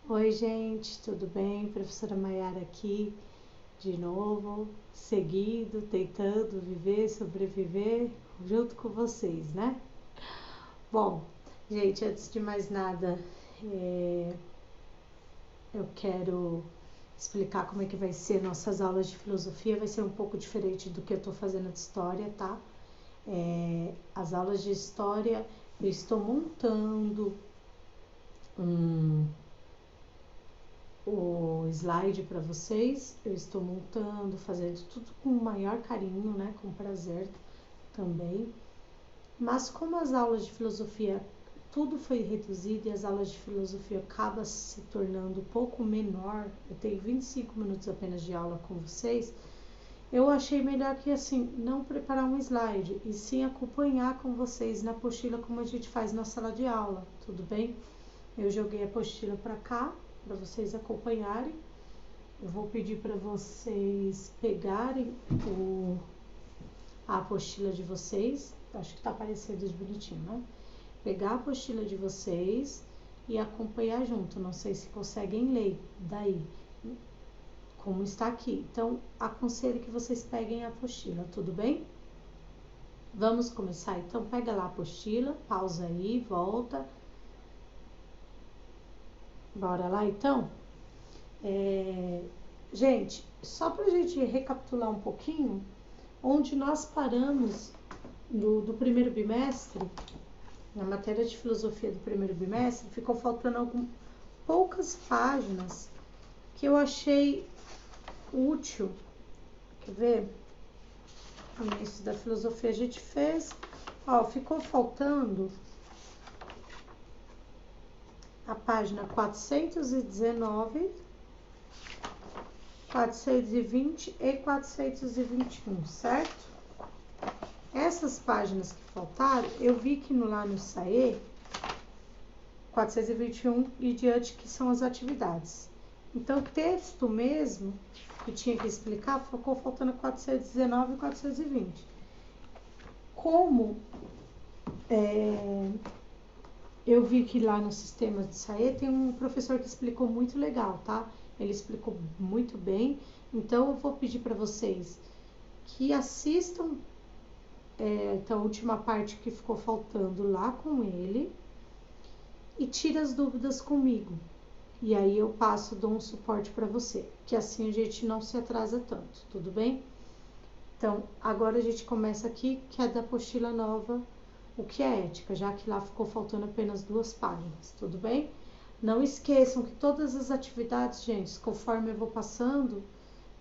Oi, gente, tudo bem? Professora Maiara aqui, de novo, seguindo, tentando viver, sobreviver junto com vocês, né? Bom, gente, antes de mais nada, eu quero explicar como é que vai ser nossas aulas de filosofia. Vai ser um pouco diferente do que eu tô fazendo de história, tá? As aulas de história, eu estou montando o slide para vocês. Eu estou montando, fazendo tudo com o maior carinho, né? Com prazer também. Mas como as aulas de filosofia, tudo foi reduzido e as aulas de filosofia acabam se tornando um pouco menor, eu tenho 25 minutos apenas de aula com vocês, eu achei melhor que assim, não preparar um slide, e sim acompanhar com vocês na apostila como a gente faz na sala de aula, tudo bem? Eu joguei a apostila para cá, para vocês acompanharem. Eu vou pedir para vocês pegarem a apostila de vocês, acho que tá aparecendo bonitinho, né? Pegar a apostila de vocês e acompanhar junto, não sei se conseguem ler daí, como está aqui. Então, aconselho que vocês peguem a apostila, tudo bem? Vamos começar, então pega lá a apostila, pausa aí, volta. Bora lá então? Gente, só pra gente recapitular um pouquinho, onde nós paramos do primeiro bimestre, na matéria de filosofia do primeiro bimestre, ficou faltando poucas páginas que eu achei útil. Quer ver? No início da filosofia a gente fez, ficou faltando a página 419, 420 e 421, certo? Essas páginas que faltaram, eu vi que lá no SAE, 421 e diante, que são as atividades. Então, o texto mesmo, que tinha que explicar, ficou faltando 419 e 420. Como eu vi que lá no sistema de SAE tem um professor que explicou muito legal, tá? Ele explicou muito bem. Então, eu vou pedir para vocês que assistam então, a última parte que ficou faltando lá com ele e tire as dúvidas comigo. E aí eu dou um suporte para você, que assim a gente não se atrasa tanto, tudo bem? Então, agora a gente começa aqui, que é da apostila nova, o que é ética, já que lá ficou faltando apenas 2 páginas, tudo bem? Não esqueçam que todas as atividades, gente, conforme eu vou passando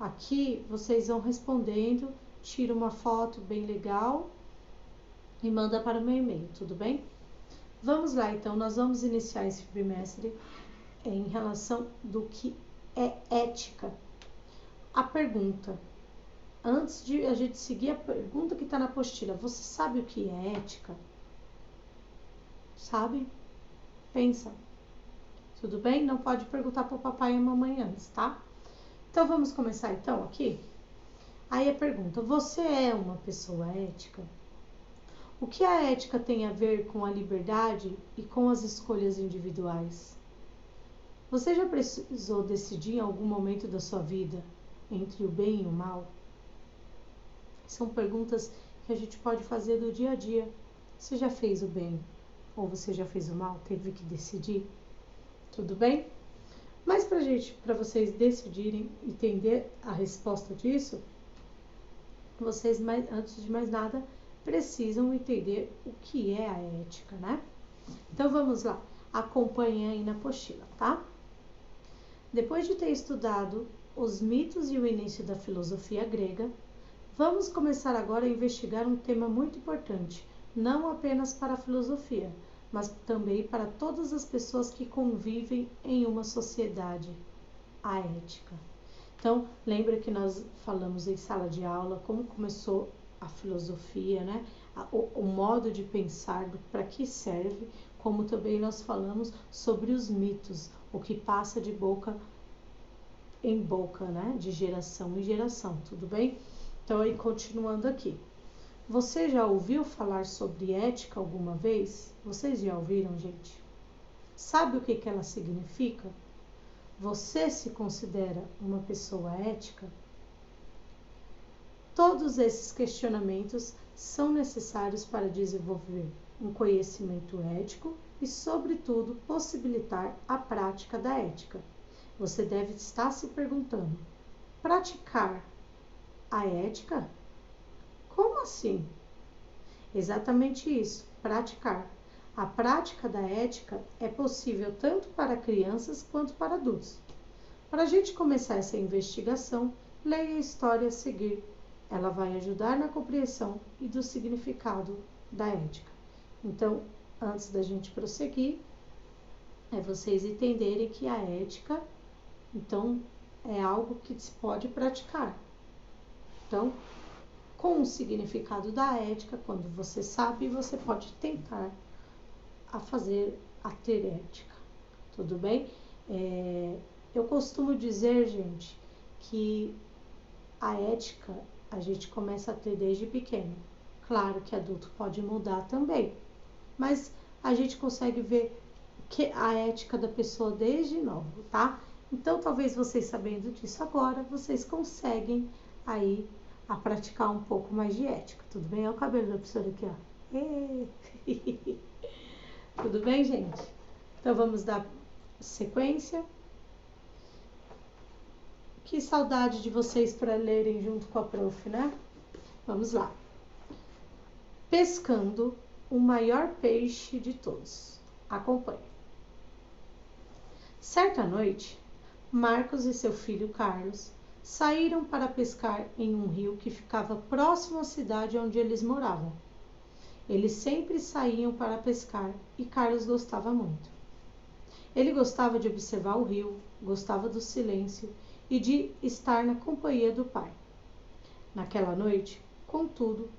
aqui, vocês vão respondendo, tira uma foto bem legal e manda para o meu e-mail, tudo bem? Vamos lá, então, nós vamos iniciar esse bimestre em relação do que é ética. A pergunta, antes de a gente seguir a pergunta que está na apostila, você sabe o que é ética? Sabe? Pensa. Tudo bem? Não pode perguntar para o papai e a mamãe antes, tá? Então, vamos começar então aqui? Aí a pergunta, você é uma pessoa ética? O que a ética tem a ver com a liberdade e com as escolhas individuais? Você já precisou decidir em algum momento da sua vida entre o bem e o mal? São perguntas que a gente pode fazer do dia a dia. Você já fez o bem ou você já fez o mal? Teve que decidir? Tudo bem? Mas para vocês decidirem, entender a resposta disso, vocês, antes de mais nada, precisam entender o que é a ética, né? Então, vamos lá. Acompanhem aí na apostila, tá? Depois de ter estudado os mitos e o início da filosofia grega, vamos começar agora a investigar um tema muito importante, não apenas para a filosofia, mas também para todas as pessoas que convivem em uma sociedade, a ética. Então, lembra que nós falamos em sala de aula como começou a filosofia, né? O modo de pensar, para que serve, como também nós falamos sobre os mitos, o que passa de boca em boca, né? De geração em geração, tudo bem? Então, aí continuando aqui. Você já ouviu falar sobre ética alguma vez? Vocês já ouviram, gente? Sabe o que ela significa? Você se considera uma pessoa ética? Todos esses questionamentos são necessários para desenvolver um conhecimento ético e, sobretudo, possibilitar a prática da ética. Você deve estar se perguntando: praticar a ética? Como assim? Exatamente isso, praticar. A prática da ética é possível tanto para crianças quanto para adultos. Para a gente começar essa investigação, leia a história a seguir. Ela vai ajudar na compreensão e do significado da ética. Então, antes da gente prosseguir, vocês entenderem que a ética, então, é algo que se pode praticar. Então, com o significado da ética, quando você sabe, você pode tentar a ter ética. Tudo bem? Eu costumo dizer, gente, que a ética a gente começa a ter desde pequeno. Claro que adulto pode mudar também, mas a gente consegue ver que a ética da pessoa desde novo, tá? Então, talvez vocês sabendo disso agora, vocês conseguem aí a praticar um pouco mais de ética. Tudo bem? Olha o cabelo da professora aqui, ó. Tudo bem, gente? Então, vamos dar sequência. Que saudade de vocês para lerem junto com a prof, né? Vamos lá. Pescando o maior peixe de todos. Acompanhe. Certa noite, Marcos e seu filho Carlos saíram para pescar em um rio que ficava próximo à cidade onde eles moravam. Eles sempre saíam para pescar e Carlos gostava muito. Ele gostava de observar o rio, gostava do silêncio e de estar na companhia do pai. Naquela noite, contudo,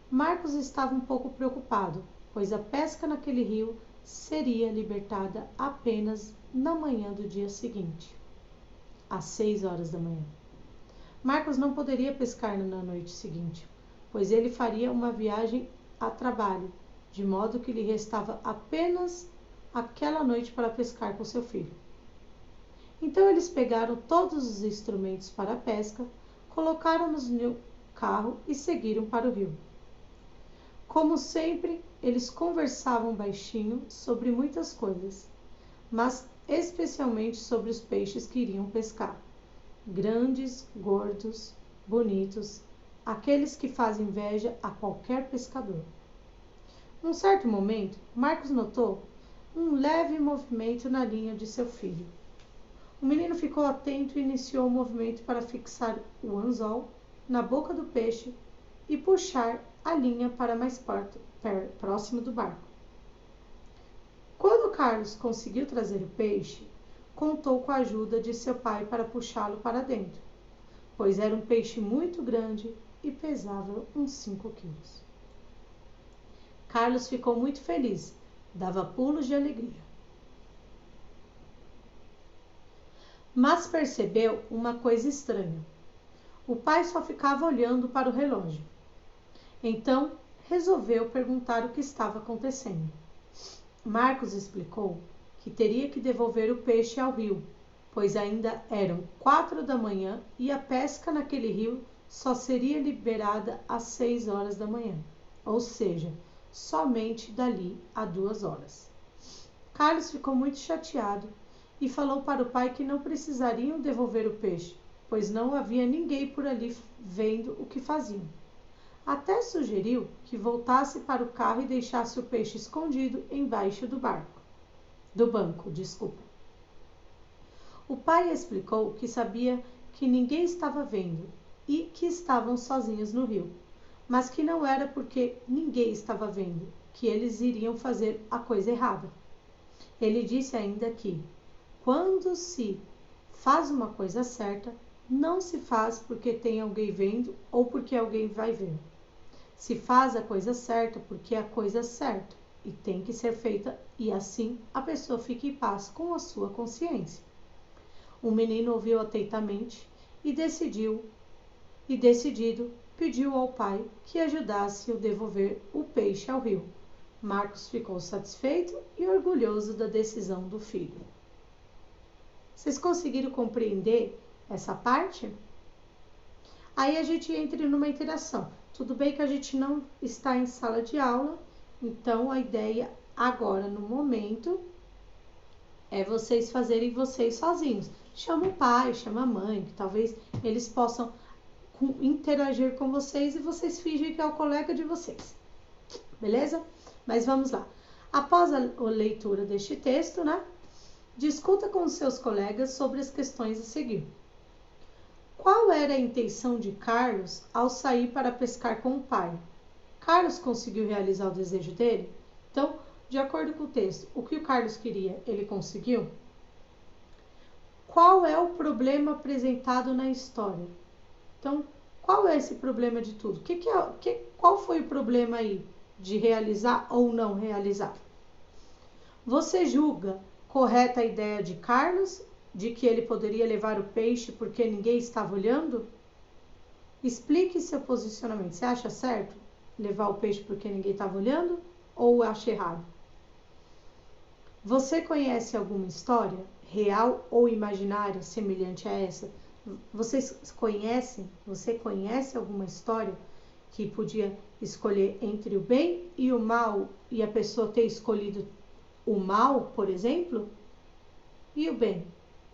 Marcos estava um pouco preocupado, pois a pesca naquele rio seria libertada apenas na manhã do dia seguinte, às 6 horas da manhã. Marcos não poderia pescar na noite seguinte, pois ele faria uma viagem a trabalho, de modo que lhe restava apenas aquela noite para pescar com seu filho. Então eles pegaram todos os instrumentos para a pesca, colocaram-nos no carro e seguiram para o rio. Como sempre, eles conversavam baixinho sobre muitas coisas, mas especialmente sobre os peixes que iriam pescar. Grandes, gordos, bonitos, aqueles que fazem inveja a qualquer pescador. Num certo momento, Marcos notou um leve movimento na linha de seu filho. O menino ficou atento e iniciou o movimento para fixar o anzol na boca do peixe e puxar a linha para mais próximo do barco. Quando Carlos conseguiu trazer o peixe, contou com a ajuda de seu pai para puxá-lo para dentro, pois era um peixe muito grande e pesava uns 5 quilos. Carlos ficou muito feliz, dava pulos de alegria. Mas percebeu uma coisa estranha. O pai só ficava olhando para o relógio. Então, resolveu perguntar o que estava acontecendo. Marcos explicou que teria que devolver o peixe ao rio, pois ainda eram 4 da manhã e a pesca naquele rio só seria liberada às 6 horas da manhã, ou seja, somente dali a 2 horas. Carlos ficou muito chateado e falou para o pai que não precisariam devolver o peixe, pois não havia ninguém por ali vendo o que faziam. Até sugeriu que voltasse para o carro e deixasse o peixe escondido embaixo do banco. O pai explicou que sabia que ninguém estava vendo e que estavam sozinhos no rio, mas que não era porque ninguém estava vendo que eles iriam fazer a coisa errada. Ele disse ainda que, quando se faz uma coisa certa, não se faz porque tem alguém vendo ou porque alguém vai ver. Se faz a coisa certa porque é a coisa certa e tem que ser feita, e assim a pessoa fica em paz com a sua consciência. O menino ouviu atentamente e decidido, pediu ao pai que ajudasse a devolver o peixe ao rio. Marcos ficou satisfeito e orgulhoso da decisão do filho. Vocês conseguiram compreender essa parte? Aí a gente entra numa interação. Tudo bem que a gente não está em sala de aula, então a ideia agora, no momento, é vocês fazerem vocês sozinhos. Chama o pai, chama a mãe, que talvez eles possam interagir com vocês e vocês fingem que é o colega de vocês. Beleza? Mas vamos lá. Após a leitura deste texto, né? Discuta com os seus colegas sobre as questões a seguir. Qual era a intenção de Carlos ao sair para pescar com o pai? Carlos conseguiu realizar o desejo dele? Então, de acordo com o texto, o que o Carlos queria, ele conseguiu? Qual é o problema apresentado na história? Então, qual é esse problema de tudo? Qual foi o problema aí de realizar ou não realizar? Você julga correta a ideia de Carlos de que ele poderia levar o peixe porque ninguém estava olhando? Explique seu posicionamento. Você acha certo levar o peixe porque ninguém estava olhando ou acha errado? Você conhece alguma história, real ou imaginária, semelhante a essa? Você conhece alguma história que podia escolher entre o bem e o mal e a pessoa ter escolhido o mal, por exemplo? E o bem?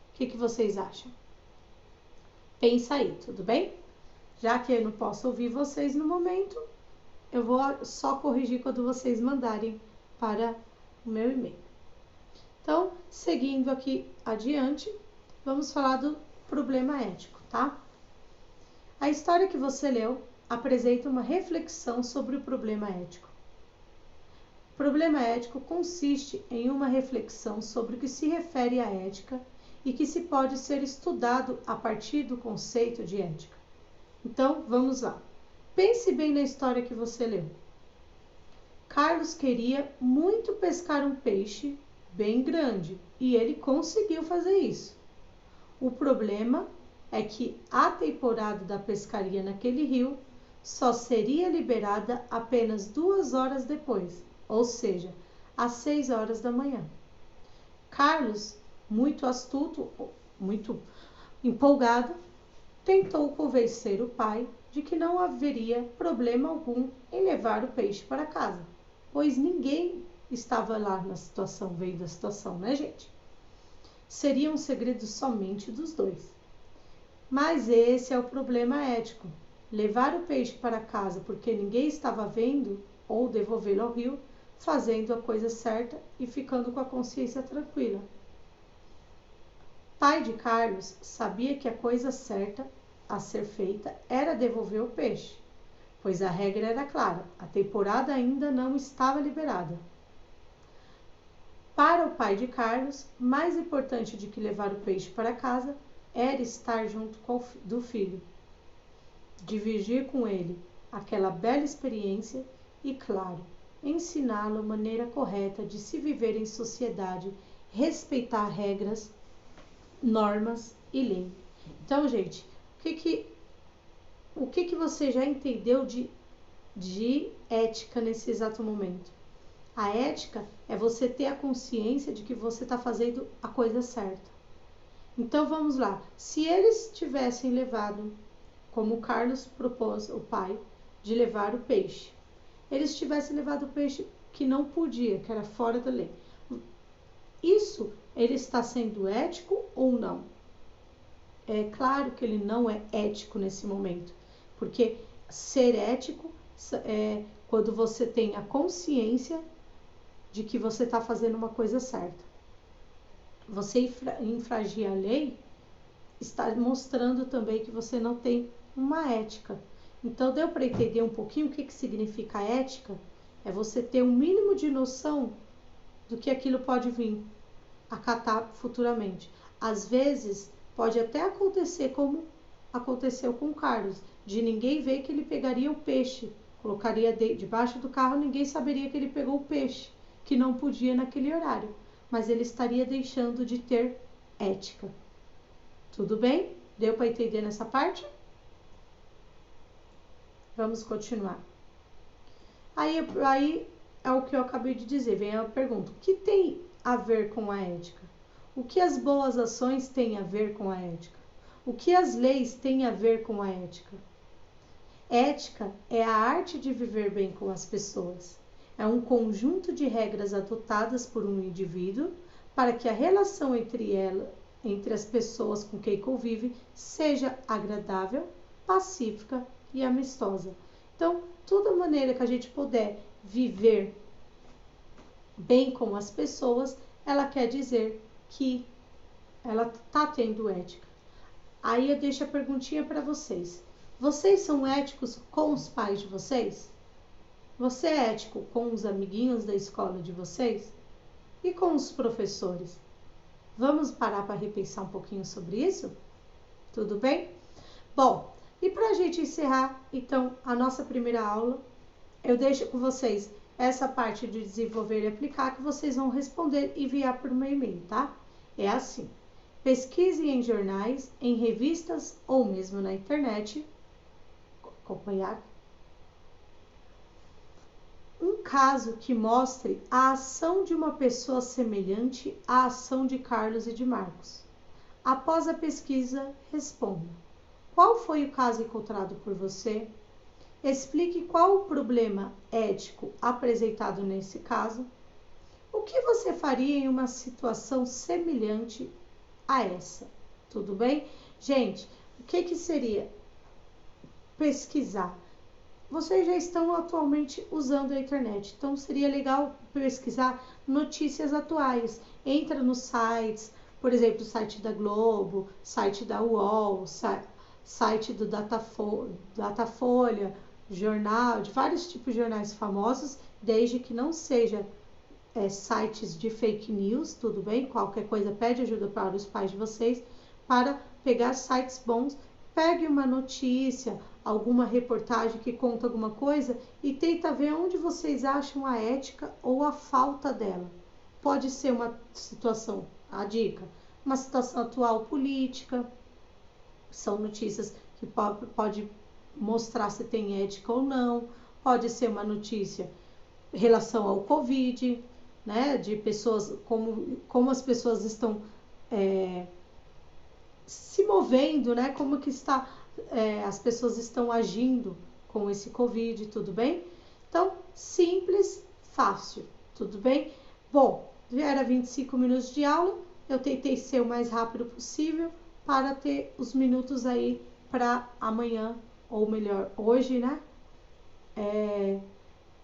O que vocês acham? Pensa aí, tudo bem? Já que eu não posso ouvir vocês no momento, eu vou só corrigir quando vocês mandarem para o meu e-mail. Então, seguindo aqui adiante, vamos falar do problema ético, tá? A história que você leu apresenta uma reflexão sobre o problema ético. O problema ético consiste em uma reflexão sobre o que se refere à ética e que se pode ser estudado a partir do conceito de ética. Então, vamos lá. Pense bem na história que você leu. Carlos queria muito pescar um peixe bem grande e ele conseguiu fazer isso. O problema é que a temporada da pescaria naquele rio só seria liberada apenas 2 horas depois, ou seja, às 6 horas da manhã. Carlos, muito astuto, muito empolgado, tentou convencer o pai de que não haveria problema algum em levar o peixe para casa, pois ninguém estava lá na situação, veio da situação, né, gente? Seria um segredo somente dos dois. Mas esse é o problema ético. Levar o peixe para casa porque ninguém estava vendo ou devolvê-lo ao rio, fazendo a coisa certa e ficando com a consciência tranquila. Pai de Carlos sabia que a coisa certa a ser feita era devolver o peixe, pois a regra era clara, a temporada ainda não estava liberada. Para o pai de Carlos, mais importante do que levar o peixe para casa era estar junto do filho, dividir com ele aquela bela experiência e, claro, ensiná-lo a maneira correta de se viver em sociedade, respeitar regras, normas e lei. Então, gente, o que você já entendeu de ética nesse exato momento? A ética é você ter a consciência de que você está fazendo a coisa certa. Então, vamos lá. Se eles tivessem levado, como o Carlos propôs, o pai, de levar o peixe, eles tivessem levado o peixe que não podia, que era fora da lei. Isso, ele está sendo ético ou não? É claro que ele não é ético nesse momento, porque ser ético é quando você tem a consciência de que você está fazendo uma coisa certa. Você infringir a lei está mostrando também que você não tem uma ética. Então, deu para entender um pouquinho o que significa ética? É você ter um mínimo de noção do que aquilo pode vir acatar futuramente. Às vezes, pode até acontecer como aconteceu com o Carlos, de ninguém ver que ele pegaria o peixe, colocaria debaixo do carro, ninguém saberia que ele pegou o peixe, que não podia naquele horário, mas ele estaria deixando de ter ética. Tudo bem? Deu para entender nessa parte? Vamos continuar. Aí é o que eu acabei de dizer, vem a pergunta, o que tem a ver com a ética? O que as boas ações têm a ver com a ética? O que as leis têm a ver com a ética? Ética é a arte de viver bem com as pessoas. É um conjunto de regras adotadas por um indivíduo para que a relação entre as pessoas com quem convive, seja agradável, pacífica e amistosa. Então, toda maneira que a gente puder viver bem com as pessoas, ela quer dizer que ela está tendo ética. Aí eu deixo a perguntinha para vocês. Vocês são éticos com os pais de vocês? Você é ético com os amiguinhos da escola de vocês? E com os professores? Vamos parar para repensar um pouquinho sobre isso? Tudo bem? Bom, e para a gente encerrar, então, a nossa primeira aula, eu deixo com vocês essa parte de desenvolver e aplicar, que vocês vão responder e enviar por meu e-mail, tá? É assim: pesquise em jornais, em revistas ou mesmo na internet, acompanhar um caso que mostre a ação de uma pessoa semelhante à ação de Carlos e de Marcos. Após a pesquisa, responda: qual foi o caso encontrado por você? Explique qual o problema ético apresentado nesse caso. O que você faria em uma situação semelhante a essa? Tudo bem? Gente, o que seria pesquisar? Vocês já estão atualmente usando a internet, então seria legal pesquisar notícias atuais. Entra nos sites, por exemplo, o site da Globo, site da UOL, site do Datafolha, jornal, de vários tipos de jornais famosos, desde que não seja sites de fake news, tudo bem? Qualquer coisa, pede ajuda para os pais de vocês, para pegar sites bons. Pegue uma notícia, alguma reportagem que conta alguma coisa e tenta ver onde vocês acham a ética ou a falta dela. Pode ser uma situação, a dica, uma situação atual política, são notícias que pode mostrar se tem ética ou não. Pode ser uma notícia em relação ao Covid, né, de pessoas, como as pessoas estão se movendo, né, como que está, as pessoas estão agindo com esse Covid, tudo bem? Então, simples, fácil, tudo bem? Bom, já era 25 minutos de aula, eu tentei ser o mais rápido possível para ter os minutos aí para amanhã, ou melhor, hoje, né,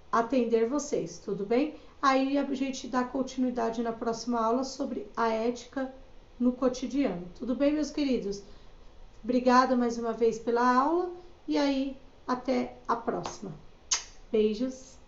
atender vocês, tudo bem? Aí a gente dá continuidade na próxima aula sobre a ética no cotidiano. Tudo bem, meus queridos? Obrigada mais uma vez pela aula e aí até a próxima. Beijos.